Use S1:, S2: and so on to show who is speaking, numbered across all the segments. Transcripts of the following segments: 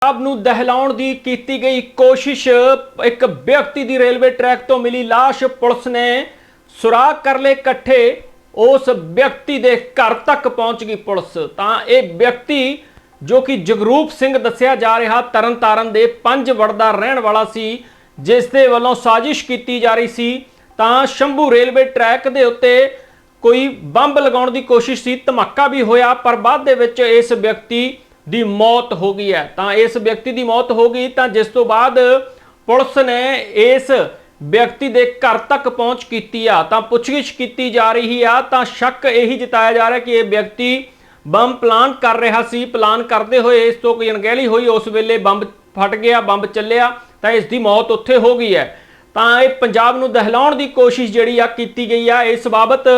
S1: ਪੰਜਾਬ ਨੂੰ ਦਹਿਲਾਉਣ ਦੀ ਕੀਤੀ ਗਈ ਕੋਸ਼ਿਸ਼। ਇੱਕ ਵਿਅਕਤੀ ਦੀ ਰੇਲਵੇ ਟਰੈਕ ਤੋਂ ਮਿਲੀ ਲਾਸ਼ ਪੁਲਿਸ ਨੇ ਸੁਰਾਗ ਕਰ ਲਏ ਇਕੱਠੇ। ਉਸ ਵਿਅਕਤੀ ਦੇ ਘਰ ਤੱਕ ਪਹੁੰਚ ਗਈ ਪੁਲਿਸ। ਤਾਂ ਇਹ ਵਿਅਕਤੀ ਜੋ ਕਿ ਜਗਰੂਪ ਸਿੰਘ ਦੱਸਿਆ ਜਾ ਰਿਹਾ ਤਰਨਤਾਰਨ ਦੇ ਪੰਜਵੜ ਦਾ ਰਹਿਣ ਵਾਲਾ ਸੀ, ਜਿਸ ਦੇ ਵੱਲੋਂ ਸਾਜ਼ਿਸ਼ ਕੀਤੀ ਜਾ ਰਹੀ ਸੀ। ਤਾਂ ਸ਼ੰਭੂ ਰੇਲਵੇ ਟਰੈਕ ਦੇ ਉੱਤੇ ਕੋਈ ਬੰਬ लगाने की कोशिश सी, धमाका भी होया, पर बाद दे विच इस व्यक्ति दी मौत हो गई है। तो इस व्यक्ति दी मौत हो गई, तो जिस तो बाद पुलिस ने इस व्यक्ति दे घर तक पहुंच की तो पुछगिछ की जा रही है। तो शक यही जताया जा रहा है कि यह व्यक्ति बंब प्लान कर रहा सी। प्लान करते हुए इस तो कोई अणगहली हुई, उस वेले बंब फट गया, बंब चलिया, तो इसकी मौत उत्थे हो गई है। तो यह पंजाब नूं दहलाउण दी कोशिश जिहड़ी आ कीती गई है। इस बाबत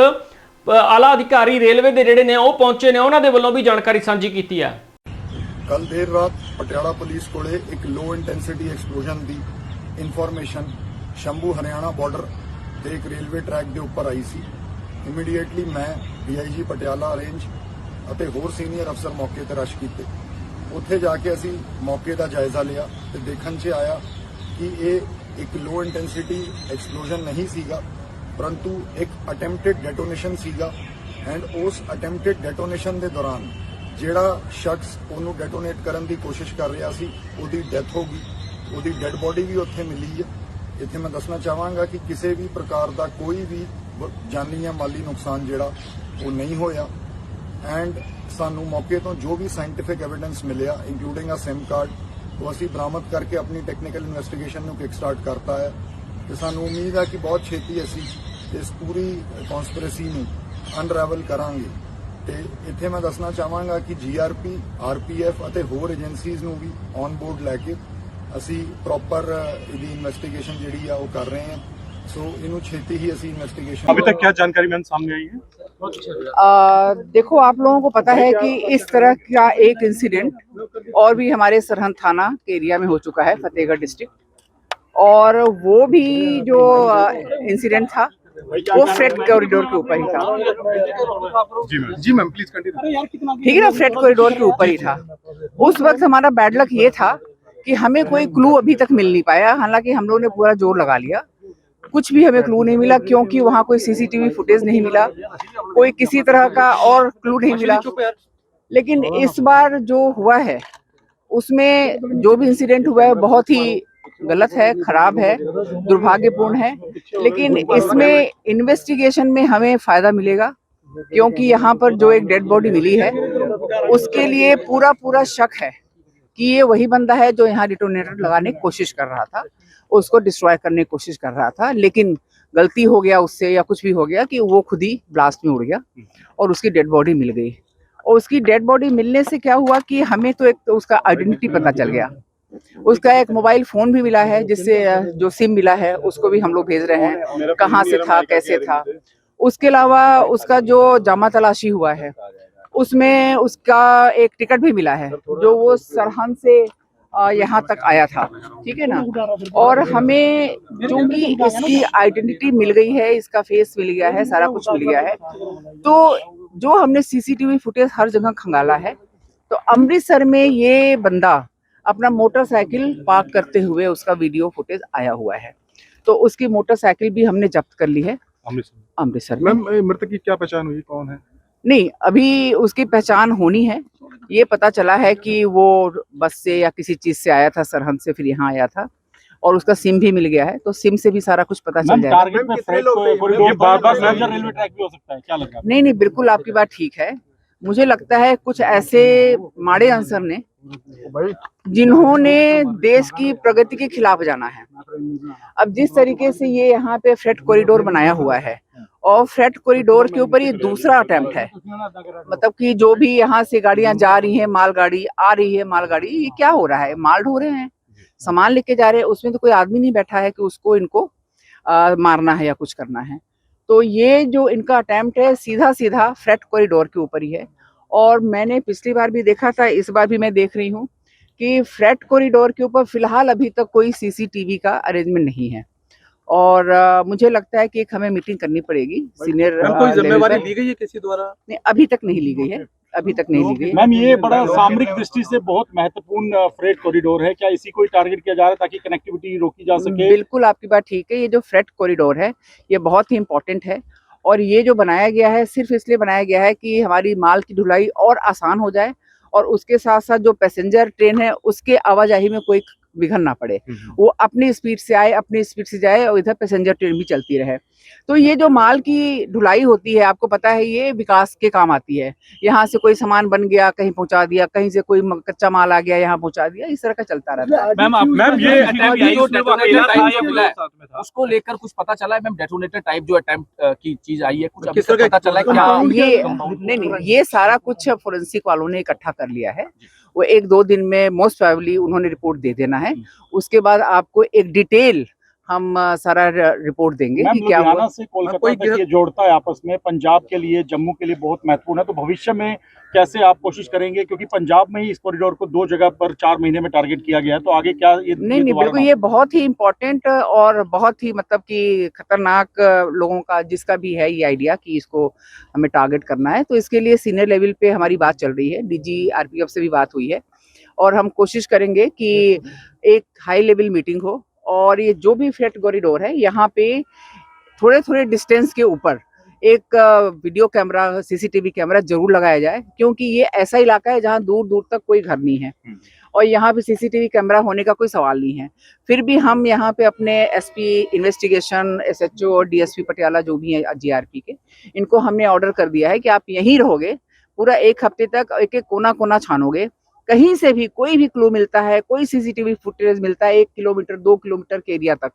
S1: आला अधिकारी रेलवे दे जिहड़े ने ओह पहुंचे ने, उन्हां दे वल्लों भी जानकारी साझी कीती है।
S2: कल देर रात पटियाला पुलिस कोले एक low intensity explosion the information Shambhu Haryana border ते एक रेलवे ट्रैक दे उपर आई सी। इमीडिएटली मैं DIG पटियाला रेंज ਅਤੇ ਹੋਰ सीनियर अफसर मौके ते रश कीते। उत्थे जाके असीं मौके दा जायजा लिया ते देखण 'च आया कि ਇਹ एक लो इंटेंसिटी एक्सप्लोजन नहीं सीगा, परंतु एक अटैम्प्टेड डेटोनेशन सीगा। एंड उस अटैम्प्टेड डेटोनेशन के दौरान जिहड़ा शख्स उन्होंने डेटोनेट करने की कोशिश कर रहा सी, उहदी डेथ हो गई। उहदी डेड बॉडी भी उत्थे मिली है। इत्थे मैं दसना चाहांगा कि किसी भी प्रकार का कोई भी जानी या माली नुकसान जिहड़ा वो नहीं होया। एंड सानू मौके तो जो भी साइंटिफिक एविडेंस मिलिया, इंक्लूडिंग आ सिम कार्ड, वो असी बरामद करके अपनी टैक्नीकल इन्वेस्टिगेशन नूं किक स्टार्ट करता है। तो सानू उम्मीद है कि बहुत छेती असी इस पूरी कॉन्स्पिरेसी नूं अनरैवल करांगे। ते इत्थे मैं दसना चाहांगा कि GRP, RPF ਅਤੇ ਹੋਰ एजेंसीज़ नूं भी ऑन बोर्ड लैके असी प्रॉपर इहदी इन्वेस्टिगेशन जिहड़ी आ वो कर रहे हैं। सो इनू छेती ही असी इन्वेस्टिगेशन।
S3: अभी तक क्या जानकारी मैम सामने आई है?
S4: देखो, आप लोगों को पता है कि इस तरह का एक इंसिडेंट और भी हमारे सरहद थाना के एरिया में हो चुका है, फतेहगढ़ डिस्ट्रिक्ट। और वो भी जो इंसिडेंट था वो फ्रेट कॉरिडोर के ऊपर ही था।
S3: जी मैम प्लीज कंटिन्यू।
S4: ठीक है ना, फ्रेट कॉरिडोर के ऊपर ही था। उस वक्त हमारा बैड लक ये था कि हमें कोई क्लू अभी तक मिल नहीं पाया। हालांकि हम लोगों ने पूरा जोर लगा लिया, कुछ भी हमें क्लू नहीं मिला, क्योंकि वहाँ कोई CCTV फुटेज नहीं मिला, कोई किसी तरह का और क्लू नहीं मिला। लेकिन इस बार जो हुआ है उसमें जो भी इंसिडेंट हुआ है बहुत ही गलत है, खराब है, दुर्भाग्यपूर्ण है। लेकिन इसमें इन्वेस्टिगेशन में हमें फायदा मिलेगा, क्योंकि यहाँ पर जो एक डेड बॉडी मिली है उसके लिए पूरा शक है कि ये वही बंदा है जो यहाँ डिटोनेटर लगाने की कोशिश कर रहा था, उसको डिस्ट्रॉय करने की कोशिश कर रहा था। लेकिन गलती हो गया उससे या कुछ भी हो गया कि वो खुद ही ब्लास्ट में उड़ गया और उसकी डेड बॉडी मिल गई। और उसकी डेड बॉडी मिलने से क्या हुआ कि हमें तो एक तो उसका आइडेंटिटी पता चल गया। उसका एक मोबाइल फोन भी मिला है, जिससे जो सिम मिला है उसको भी हम लोग भेज रहे हैं, कहाँ से था, कैसे था। उसके अलावा उसका जो जामा तलाशी हुआ है उसमें उसका एक टिकट भी मिला है, जो वो सरहद से यहाँ तक आया था। ठीक है ना। और हमें चूंकि इसकी आइडेंटिटी मिल गई है, इसका फेस मिल गया है, सारा कुछ मिल गया है, तो जो हमने CCTV फुटेज हर जगह खंगाला है, तो अमृतसर में ये बंदा अपना मोटरसाइकिल पार्क करते हुए उसका वीडियो फुटेज आया हुआ है। तो उसकी मोटरसाइकिल भी हमने जब्त कर ली है अमृतसर में।
S3: मैम मृतक की क्या पहचान हुई, कौन है?
S4: नहीं, अभी उसकी पहचान होनी है। ये पता चला है कि वो बस से या किसी चीज से आया था, सरहद से फिर यहाँ आया था, और उसका सिम भी मिल गया है। तो सिम से भी सारा कुछ पता चल जाएगा। नहीं, बिल्कुल आपकी बात ठीक है। मुझे लगता है कुछ ऐसे माड़े आंसर ने जिन्होंने देश की प्रगति के खिलाफ जाना है। अब जिस तरीके से ये यहाँ पे फ्रेट कॉरिडोर बनाया हुआ है, और फ्रेट कॉरिडोर के ऊपर ये दूसरा अटेम्प्ट है, मतलब कि जो भी यहाँ से गाड़ियां जा रही हैं, मालगाड़ी आ रही है, मालगाड़ी ये क्या हो रहा है, माल ढो रहे हैं, सामान लेके जा रहे हैं, उसमें तो कोई आदमी नहीं बैठा है कि उसको इनको मारना है या कुछ करना है। तो ये जो इनका अटेम्प्ट है सीधा फ्रेट कॉरिडोर के ऊपर ही है। और मैंने पिछली बार भी देखा था, इस बार भी मैं देख रही हूँ कि फ्रेट कॉरिडोर के ऊपर फिलहाल अभी तक कोई CCTV का अरेंजमेंट नहीं है। और मुझे लगता है कि एक हमें मीटिंग करनी पड़ेगी सीनियर।
S3: कोई जिम्मेवारी ली गई है किसी द्वारा?
S4: नहीं, अभी तक नहीं ली गई है। अभी तक नहीं ली गई।
S3: मैम, ये बड़ा सामरिक दृष्टि से बहुत महत्वपूर्ण फ्रेट कॉरिडोर है, क्या इसी को ही टारगेट किया जा रहा है ताकि कनेक्टिविटी रोकी जा सके?
S4: बिल्कुल आपकी बात ठीक है। ये जो फ्रेट कॉरिडोर है ये बहुत ही इम्पोर्टेंट है, और ये जो बनाया गया है सिर्फ इसलिए बनाया गया है कि हमारी माल की ढुलाई और आसान हो जाए, और उसके साथ साथ जो पैसेंजर ट्रेन है उसके आवाजाही में कोई विघन ना पड़े, वो अपनी स्पीड से आए, अपनी स्पीड से जाए, और इधर पैसेंजर ट्रेन भी चलती रहे। तो ये जो माल की ढुलाई होती है, आपको पता है ये विकास के काम आती है। यहाँ से कोई सामान बन गया कहीं पहुंचा दिया, कहीं से कोई कच्चा माल आ गया यहाँ पहुंचा दिया, इस तरह का चलता रहता है।
S3: मैम ये
S5: जो डेटोनेटर टाइप उसको लेकर कुछ पता चला है मैम? डेटोनेटर टाइप जो अटेम्प्ट की चीज आई है, कुछ अभी तक पता चला है क्या?
S4: ये नहीं, ये सारा कुछ फोरेंसिक वालों ने इकट्ठा कर लिया है। वो 1-2 दिन में मोस्ट प्रोबेबली उन्होंने रिपोर्ट दे देना है। उसके बाद आपको एक डिटेल हम सारा रिपोर्ट देंगे कि क्या हुआ।
S3: से कोलकाता तक ये जोड़ता है आपस में, पंजाब के लिए, जम्मू के लिए बहुत महत्वपूर्ण है। तो भविष्य में कैसे आप कोशिश करेंगे, क्योंकि पंजाब में ही इस कॉरिडोर को 2 जगह पर 4 महीने में टारगेट किया गया है, तो आगे क्या ये
S4: नहीं, बिल्कुल ये बहुत ही इम्पोर्टेंट और बहुत ही मतलब कि खतरनाक लोगों का जिसका भी है ये आइडिया कि इसको हमें टारगेट करना है, तो इसके लिए सीनियर लेवल पे हमारी बात चल रही है। डीजी आरपीएफ से भी बात हुई है, और हम कोशिश करेंगे कि एक हाई लेवल मीटिंग हो, और ये जो भी फ्रेट कॉरिडोर है यहाँ पे थोड़े डिस्टेंस के ऊपर एक वीडियो कैमरा, सीसीटीवी कैमरा जरूर लगाया जाए, क्योंकि ये ऐसा इलाका है जहाँ दूर दूर तक कोई घर नहीं है, और यहाँ पे सीसीटीवी कैमरा होने का कोई सवाल नहीं है। फिर भी हम यहाँ पे अपने एसपी इन्वेस्टिगेशन, एसएचओ और डीएसपी पटियाला जो भी है जीआरपी के, इनको हमने ऑर्डर कर दिया है कि आप यहीं रहोगे पूरा 1 हफ्ते तक, एक एक कोना कोना छानोगे। कहीं से भी कोई भी क्लू मिलता है, कोई सीसीटीवी फुटेज मिलता है 1 किलोमीटर 2 किलोमीटर के एरिया तक,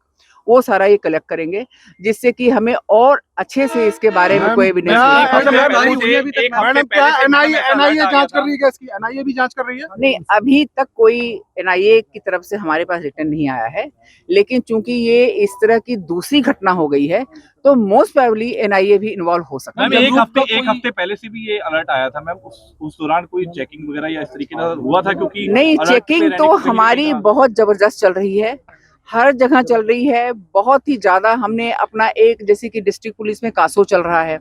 S4: वो सारा ये कलेक्ट करेंगे, जिससे कि हमें और अच्छे से इसके बारे में कोई एविडेंस
S3: मैडम, क्या एनआईए जांच कर रही है? क्या इसकी एनआईए भी जांच कर रही है?
S4: नहीं, अभी तक कोई एनआईए की तरफ से हमारे पास रिटर्न नहीं आया है, लेकिन चूंकि ये इस तरह की दूसरी घटना हो गई है तो मोस्ट प्रोबेबली एनआईए भी इन्वॉल्व हो सकता है।
S5: मैम, एक हफ्ते पहले से भी ये अलर्ट आया था मैम, उस दौरान कोई चेकिंग वगैरह या इस तरीके का हुआ था? क्योंकि
S4: नहीं, चेकिंग तो हमारी बहुत जबरदस्त चल रही है, हर जगह चल रही है, बहुत ही ज्यादा। हमने अपना एक, जैसे कि डिस्ट्रिक्ट पुलिस में कासो चल रहा है,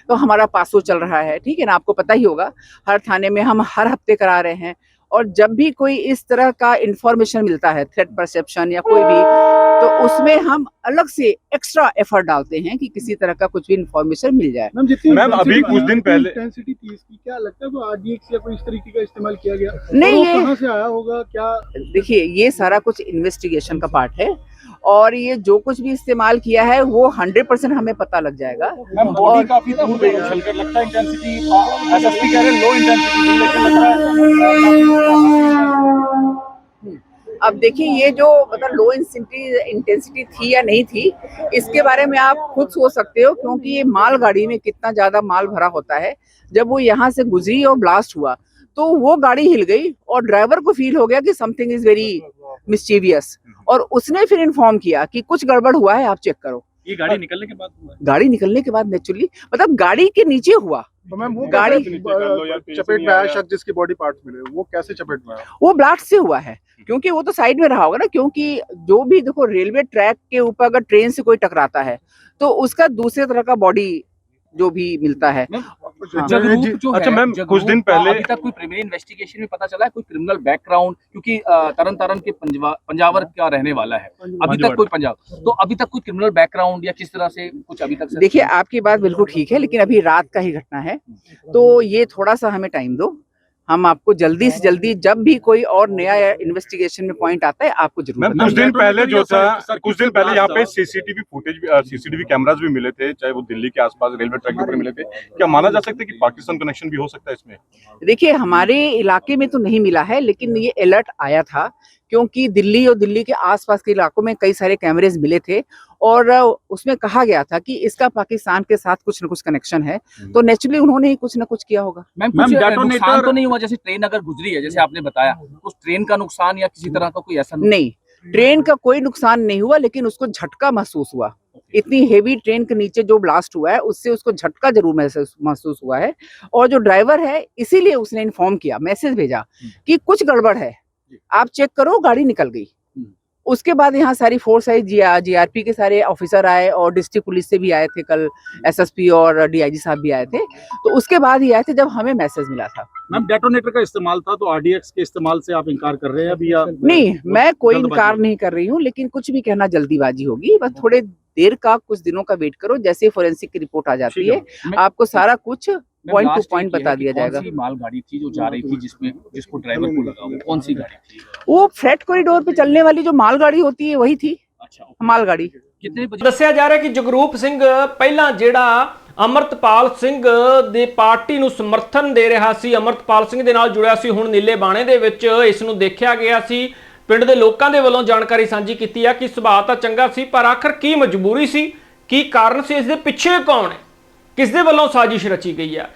S4: तो हमारा पासो चल रहा है, ठीक है ना, आपको पता ही होगा। हर थाने में हम हर हफ्ते करा रहे हैं, और जब भी कोई इस तरह का इंफॉर्मेशन मिलता है, थ्रेट परसेप्शन या कोई भी, तो उसमें हम अलग से एक्स्ट्रा एफर्ट डालते हैं कि किसी तरह का कुछ भी इंफॉर्मेशन मिल जाए।
S3: मैम, अभी कुछ दिन पहले
S6: इंटेंसिटी थी इसकी, क्या लगता है वो आरडीएक्स या कोई इस तरीके का इस्तेमाल किया गया?
S4: नहीं, ये
S6: कहां से आया होगा क्या?
S4: देखिए, ये सारा कुछ इन्वेस्टिगेशन का पार्ट है, और ये जो कुछ भी इस्तेमाल किया है वो 100% हमें पता लग जाएगा।
S3: मैम, बॉडी काफी दूर गई उछलकर, लगता है इंटेंसिटी, एसएसपी कह रहे हैं लो इंटेंसिटी थी, लेकिन लगता है।
S4: अब देखिए, ये जो मतलब लो इंटेंसिटी थी या नहीं थी, इसके बारे में आप खुद सोच सकते हो, क्योंकि ये मालगाड़ी में कितना ज्यादा माल भरा होता है। जब वो यहाँ से गुजरी और ब्लास्ट हुआ तो वो गाड़ी हिल गई, और ड्राइवर को फील हो गया कि समथिंग इज वेरी मिस्चीवियस, और उसने फिर इन्फॉर्म किया कि कुछ गड़बड़ हुआ है, आप चेक करो।
S5: ये गाड़ी निकलने के बाद हुआ?
S4: गाड़ी निकलने के बाद नेचुरली, मतलब गाड़ी के नीचे हुआ।
S3: तो मैम, वो
S4: गाड़ी
S3: चपेट में आया शख्स जिसके बॉडी पार्ट्स मिले, वो कैसे चपेट में आया?
S4: वो ब्लास्ट से हुआ है, क्योंकि वो तो साइड में रहा होगा ना, क्योंकि जो भी देखो, रेलवे ट्रैक के ऊपर अगर ट्रेन से कोई टकराता है तो उसका दूसरे तरह का बॉडी जो भी मिलता है।
S3: अच्छा मैम, कुछ दिन पहले
S5: अभी तक कोई प्रिलिमिनरी इन्वेस्टिगेशन में पता चला है कोई क्रिमिनल बैकग्राउंड? क्योंकि तरन तारण के पंजावर का रहने वाला है, अभी तक कोई पंजाब, तो अभी तक कोई क्रिमिनल बैकग्राउंड या किस तरह से कुछ अभी तक?
S4: देखिए, आपकी बात बिल्कुल ठीक है, लेकिन अभी रात का ही घटना है, तो ये थोड़ा सा हमें टाइम दो। हम आपको जल्दी से जल्दी, जब भी कोई और नया इन्वेस्टिगेशन में पॉइंट आता है, आपको जरूर
S3: कुछ दिन पहले जो था, कुछ दिन पहले यहाँ पे सीसीटीवी कैमरास भी मिले थे, चाहे वो दिल्ली के आसपास रेलवे ट्रैक के ऊपर मिले थे। क्या माना जा सकता है कि पाकिस्तान कनेक्शन भी हो सकता है इसमें?
S4: देखिए, हमारे इलाके में तो नहीं मिला है, लेकिन ये अलर्ट आया था, क्योंकि दिल्ली और दिल्ली के आसपास के इलाकों में कई सारे कैमरेज मिले थे, और उसमें कहा गया था कि इसका पाकिस्तान के साथ कुछ न कुछ कनेक्शन है, तो नेचुरली उन्होंने ही कुछ न कुछ किया होगा।
S5: मैम, नुकसान तो नहीं हुआ? जैसे ट्रेन अगर गुजरी है, जैसे आपने बताया, उस ट्रेन का नुकसान या किसी तरह का कोई ऐसा?
S4: नहीं, ट्रेन का कोई नुकसान नहीं हुआ, लेकिन उसको झटका महसूस हुआ। इतनी हेवी ट्रेन के नीचे जो ब्लास्ट हुआ है, उससे उसको झटका जरूर महसूस हुआ है, और जो ड्राइवर है इसीलिए उसने इन्फॉर्म किया, मैसेज भेजा कि कुछ गड़बड़ है, आप चेक करो, गाड़ी निकल गई। उसके बाद यहाँ सारी फोर्स आई, जीआरपी के सारे ऑफिसर आए और डिस्ट्रिक्ट पुलिस से भी आए थे, कल एसएसपी और डीआईजी साहब भी आए थे। तो उसके बाद ही आए थे जब हमें मैसेज मिला था।
S3: मैम डेटोनेटर का इस्तेमाल था, तो आरडीएक्स के इस्तेमाल से आप इनकार कर रहे हैं अभी या
S4: नहीं, मैं कोई
S3: जल्दबाजी?
S4: इनकार नहीं कर रही हूँ, लेकिन कुछ भी कहना जल्दीबाजी होगी। बस थोड़े देर का, कुछ दिनों का वेट करो, जैसे फोरेंसिक की रिपोर्ट आ जाती
S3: ठीक है।
S4: है आपको सारा कुछ पॉइंट टू
S5: लास्ट
S4: पॉइंट बता दिया जाएगा।
S5: कौन सी मालगाड़ी थी जो जा रही थी जिसको ड्राइवर को लगा, वो कौन सी गाड़ी थी?
S4: वो फ्रेट कॉरिडोर पे चलने वाली जो मालगाड़ी होती है वही थी,
S5: अच्छा,
S4: मालगाड़ी।
S5: कितने बजे?
S1: ਦੱਸਿਆ ਜਾ ਰਿਹਾ ਕਿ ਜਗਰੂਪ ਸਿੰਘ ਪਹਿਲਾਂ ਜਿਹੜਾ ਅਮਰਤਪਾਲ ਸਿੰਘ ਦੇ ਪਾਰਟੀ ਨੂੰ ਸਮਰਥਨ ਦੇ ਰਿਹਾ ਸੀ, ਅਮਰਤਪਾਲ ਸਿੰਘ ਦੇ ਨਾਲ ਜੁੜਿਆ ਸੀ, ਹੁਣ ਨੀਲੇ ਬਾਣੇ ਦੇ ਵਿੱਚ ਇਸ ਨੂੰ ਦੇਖਿਆ ਗਿਆ ਸੀ। ਪਿੰਡ ਦੇ ਲੋਕਾਂ ਦੇ ਵੱਲੋਂ ਜਾਣਕਾਰੀ ਸਾਂਝੀ ਕੀਤੀ ਆ ਕਿ ਸੁਭਾਅ ਤਾਂ ਚੰਗਾ ਸੀ, ਪਰ ਆਖਰ ਕੀ ਮਜਬੂਰੀ ਸੀ, ਕੀ ਕਾਰਨ ਸੀ, ਇਸ ਦੇ ਪਿੱਛੇ ਕੌਣ ਹੈ, ਕਿਸ ਦੇ ਵੱਲੋਂ ਸਾਜ਼ਿਸ਼ ਰਚੀ ਗਈ ਹੈ।